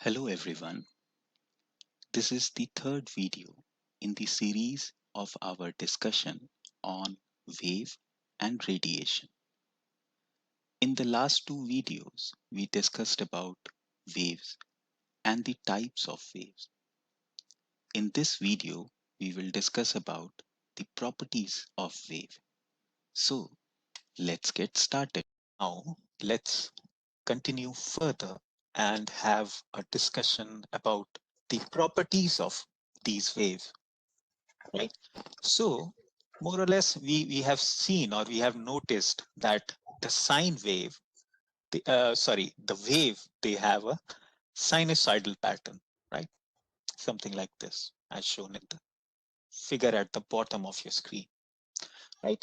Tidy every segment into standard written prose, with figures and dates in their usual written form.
Hello everyone, this is the third video in the series of our discussion on wave and radiation. In the last two videos, we discussed about waves and the types of waves. In this video, we will discuss about the properties of wave. So let's get started. Now let's continue further and have a discussion about the properties of these waves, right? So more or less we have seen or we have noticed that the sine wave, the wave, they have a sinusoidal pattern, right? Something like this as shown in the figure at the bottom of your screen, right?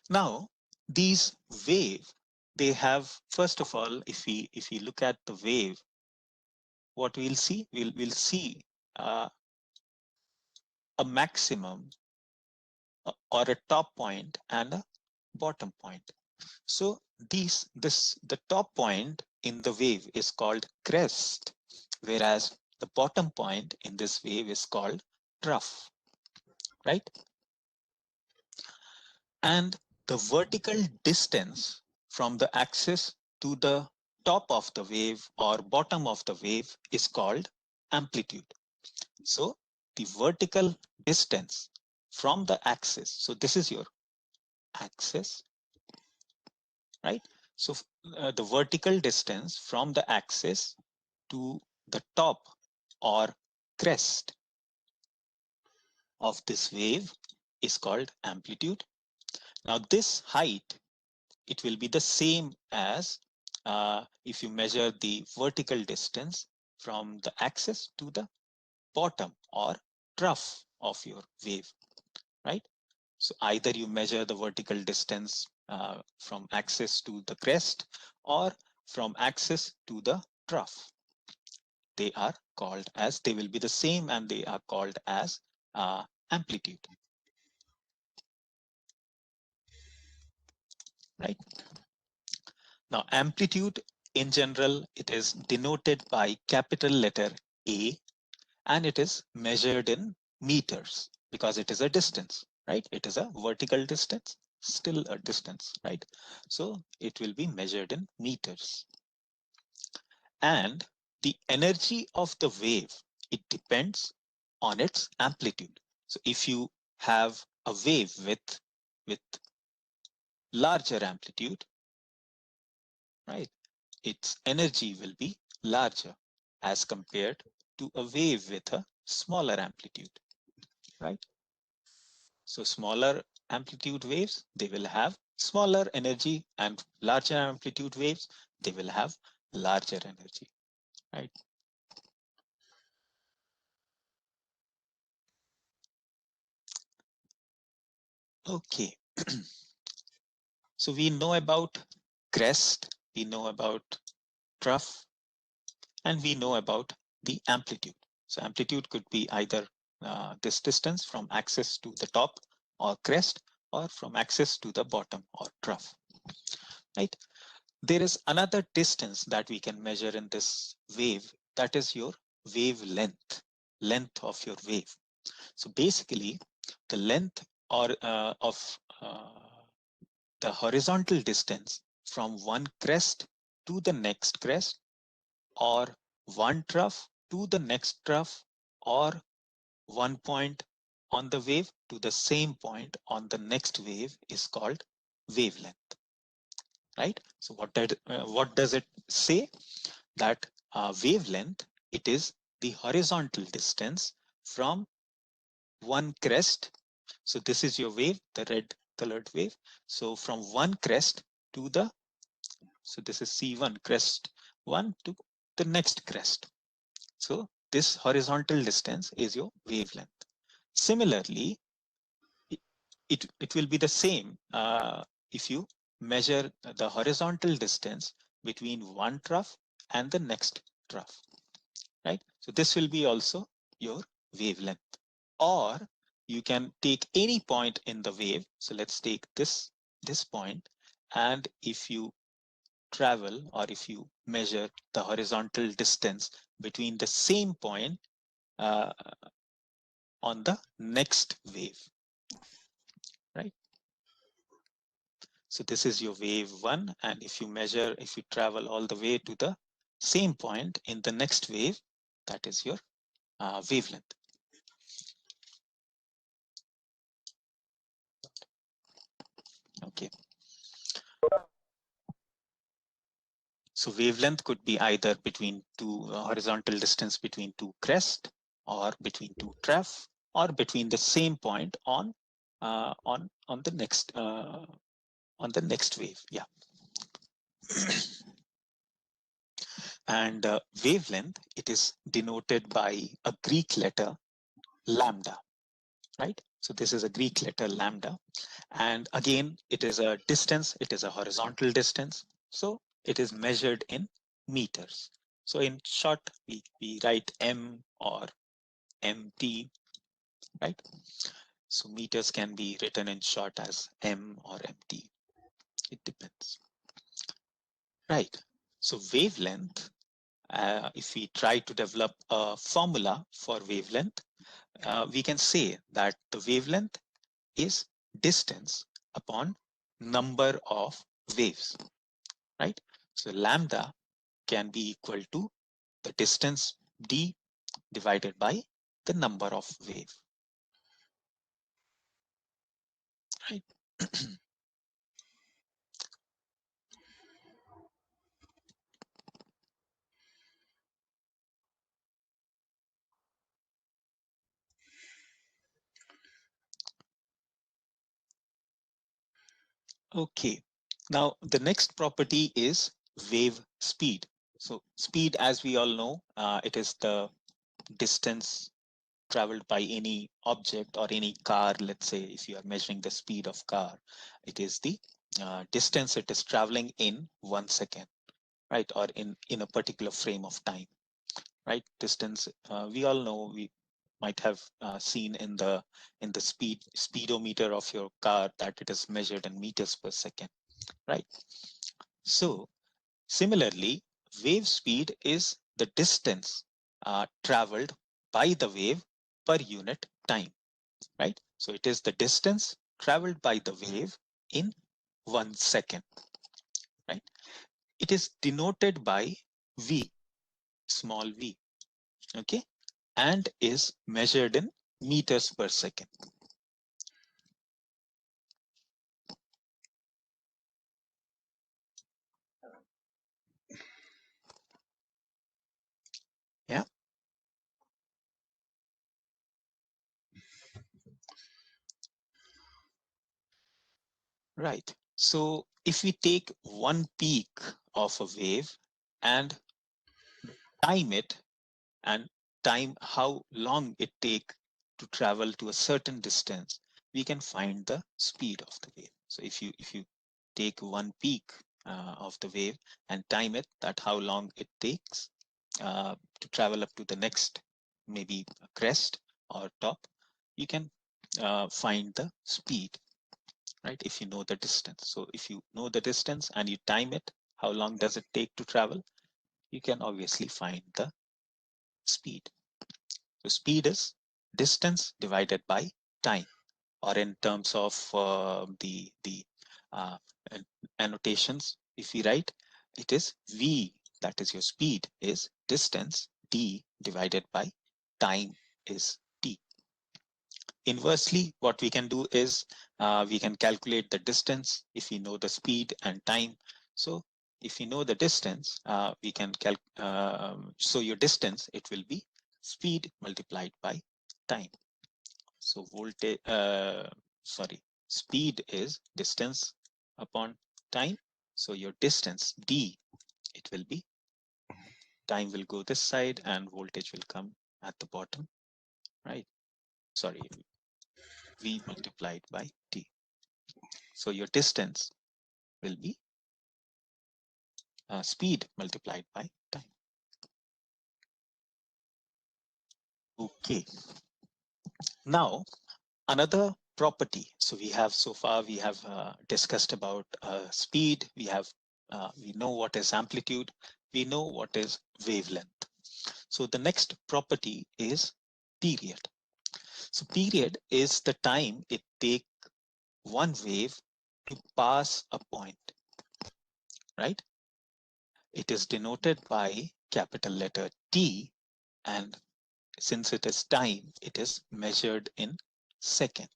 Now these wave, they have, first of all, if we look at the wave, what we'll see, we'll see uh, a maximum or a top point and a bottom point. So the top point in the wave is called crest, whereas the bottom point in this wave is called trough, right? And the vertical distance from the axis to the top of the wave or bottom of the wave is called amplitude. So the vertical distance from the axis, so this is your axis, right? So the vertical distance from the axis to the top or crest of this wave is called amplitude. Now this height, it will be the same as if you measure the vertical distance from the axis to the bottom or trough of your wave, right? So either you measure the vertical distance from axis to the crest or from axis to the trough. They are called as, they will be the same and they are called as amplitude, right? Now amplitude in general, it is denoted by capital letter A and it is measured in meters because it is a distance, right? It is a vertical distance, still a distance, right? So it will be measured in meters. And the energy of the wave, it depends on its amplitude. So if you have a wave with larger amplitude, right, its energy will be larger as compared to a wave with a smaller amplitude, right? So smaller amplitude waves, they will have smaller energy, and larger amplitude waves, they will have larger energy, right? Okay. So we know about crest, we know about trough, and we know about the amplitude. So amplitude could be either this distance from axis to the top or crest, or from axis to the bottom or trough, right? There is another distance that we can measure in this wave, that is your wavelength, length of your wave. So basically the length or of the horizontal distance from one crest to the next crest, or one trough to the next trough, or one point on the wave to the same point on the next wave is called wavelength, right? So what does it say? That wavelength, it is the horizontal distance from one crest. So this is your wave, the red colored wave. So from one crest to the, so this is C1, crest 1 to the next crest. So this horizontal distance is your wavelength. Similarly, it will be the same if you measure the horizontal distance between one trough and the next trough, right? So this will be also your wavelength. Or you can take any point in the wave. So let's take this point, and if you travel or if you measure the horizontal distance between the same point uh, on the next wave, right? So this is your wave one. And if you travel all the way to the same point in the next wave, that is your wavelength. Okay. So wavelength could be either between two horizontal distance between two crest, or between two trough, or between the same point on the next wave. Yeah. And wavelength, it is denoted by a Greek letter lambda, right? So this is a Greek letter lambda. And again, it is a distance, it is a horizontal distance. So it is measured in meters. So in short, we write M or MT, right? So meters can be written in short as M or MT. It depends. Right. So wavelength, if we try to develop a formula for wavelength, we can say that the wavelength is distance upon number of waves, right? So lambda can be equal to the distance d divided by the number of wave, right? Okay. Now the next property is wave speed. So speed, as we all know, it is the distance traveled by any object or any car. Let's say if you are measuring the speed of car, it is the distance it is traveling in 1 second, right? Or in a particular frame of time, right? Distance, we all know, we might have seen in the speedometer of your car that it is measured in meters per second, right? So similarly, wave speed is the distance traveled by the wave per unit time, right? So it is the distance traveled by the wave in 1 second, right? It is denoted by V, small v, okay, and is measured in meters per second. Yeah, right. So if we take one peak of a wave and time it, and time how long it take to travel to a certain distance, we can find the speed of the wave. So if you take one peak of the wave and time it, that how long it takes to travel up to the next, maybe crest or top, you can find the speed, right? If you know the distance. So if you know the distance and you time it, how long does it take to travel, you can obviously find the speed. So speed is distance divided by time, or in terms of the uh, annotations, if we write, it is v, that is your speed, is distance, d divided by time is t. Inversely, what we can do is we can calculate the distance if we know the speed and time. So if you know the distance, we can so your distance, it will be speed multiplied by time. So voltage, sorry, speed is distance upon time. So your distance d, it will be, time will go this side and voltage will come at the bottom, right? Sorry, v multiplied by t. So your distance will be speed multiplied by time. Okay. Now another property. So we have discussed about speed. We know what is amplitude. we know what is wavelength. So the next property is period. So period is the time it takes one wave to pass a point, right? It is denoted by capital letter T, and since it is time, it is measured in second,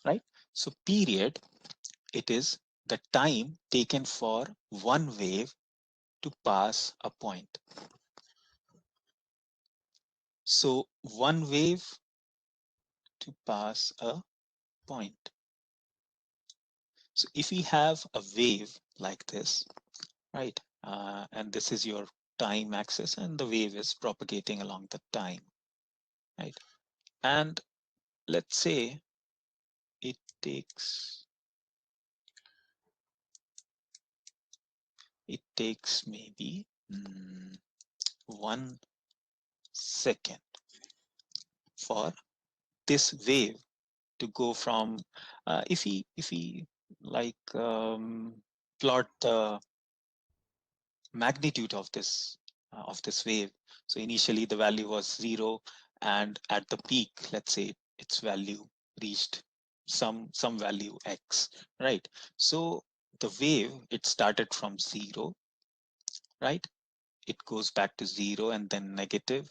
right? So period, it is the time taken for one wave to pass a point. So one wave to pass a point. So if we have a wave like this, right, and this is your time axis and the wave is propagating along the time, right? And let's say it takes maybe 1 second for this wave to go from if we like plot the magnitude of this wave. So initially the value was 0, and at the peak, let's say its value reached some value x, right? So the wave, it started from 0, right? It goes back to 0 and then negative,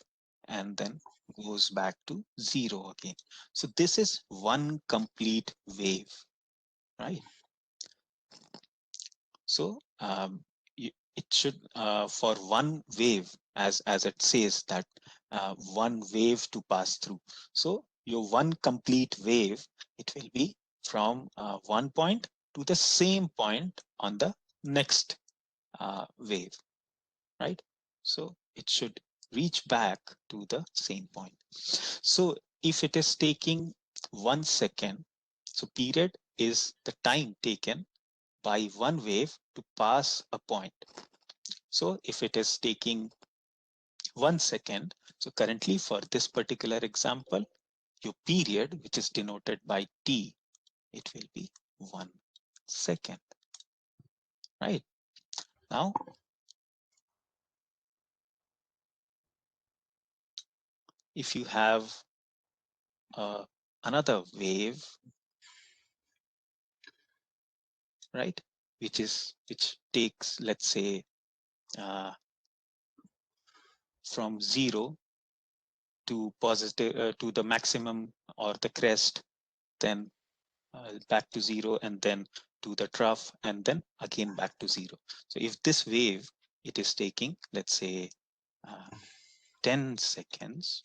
and then goes back to 0 again. So this is one complete wave, right? So it should for one wave, as it says that one wave to pass through. So your one complete wave, it will be from one point to the same point on the next wave, right? So it should reach back to the same point. So if it is taking 1 second, so period is the time taken by one wave to pass a point. So if it is taking 1 second, so currently for this particular example, your period, which is denoted by T, it will be 1 second, right? Now, if you have another wave, right, which takes, let's say, uh, from 0 to positive to the maximum or the crest, then back to 0, and then to the trough, and then again back to 0. So if this wave, it is taking, let's say, 10 seconds,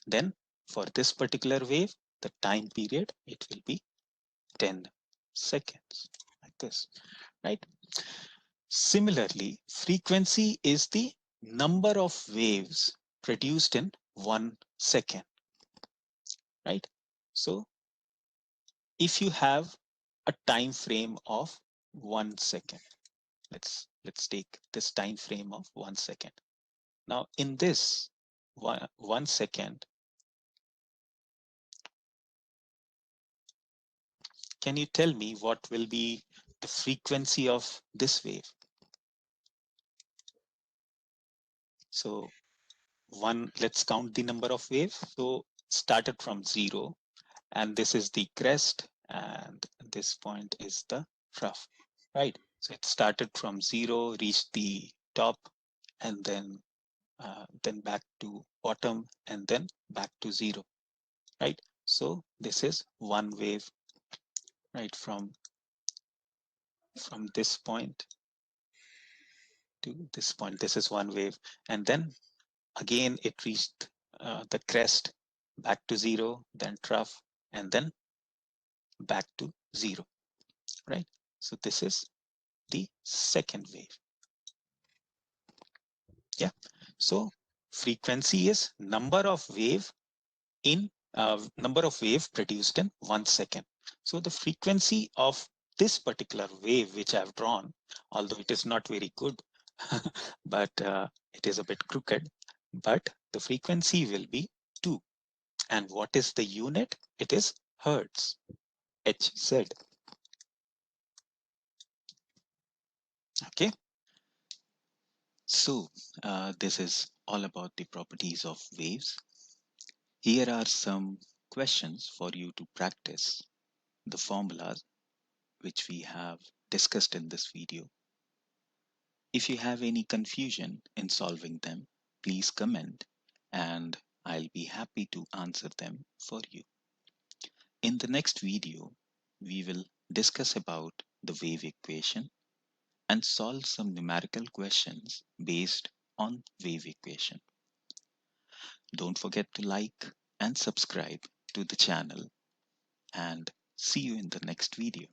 then for this particular wave, the time period, it will be 10 seconds, like this, right? Similarly, frequency is the number of waves produced in 1 second, right? So if you have a time frame of 1 second, let's take this time frame of 1 second. Now in this 1 second, can you tell me what will be the frequency of this wave? So let's count the number of waves. So started from 0, and this is the crest, and this point is the trough, right? So it started from 0, reached the top, and then back to bottom, and then back to 0, right? So this is one wave, right? From this point to this point, this is one wave, and then again it reached the crest, back to 0, then trough, and then back to 0, right? So this is the second wave. Yeah. So frequency is number of wave produced in 1 second. So the frequency of this particular wave which I've drawn, although it is not very good, but it is a bit crooked, but the frequency will be 2. And what is the unit? It is hertz, HZ. Okay. So, this is all about the properties of waves. Here are some questions for you to practice the formulas which we have discussed in this video. If you have any confusion in solving them, please comment and I'll be happy to answer them for you. In the next video, we will discuss about the wave equation and solve some numerical questions based on wave equation. Don't forget to like and subscribe to the channel and see you in the next video.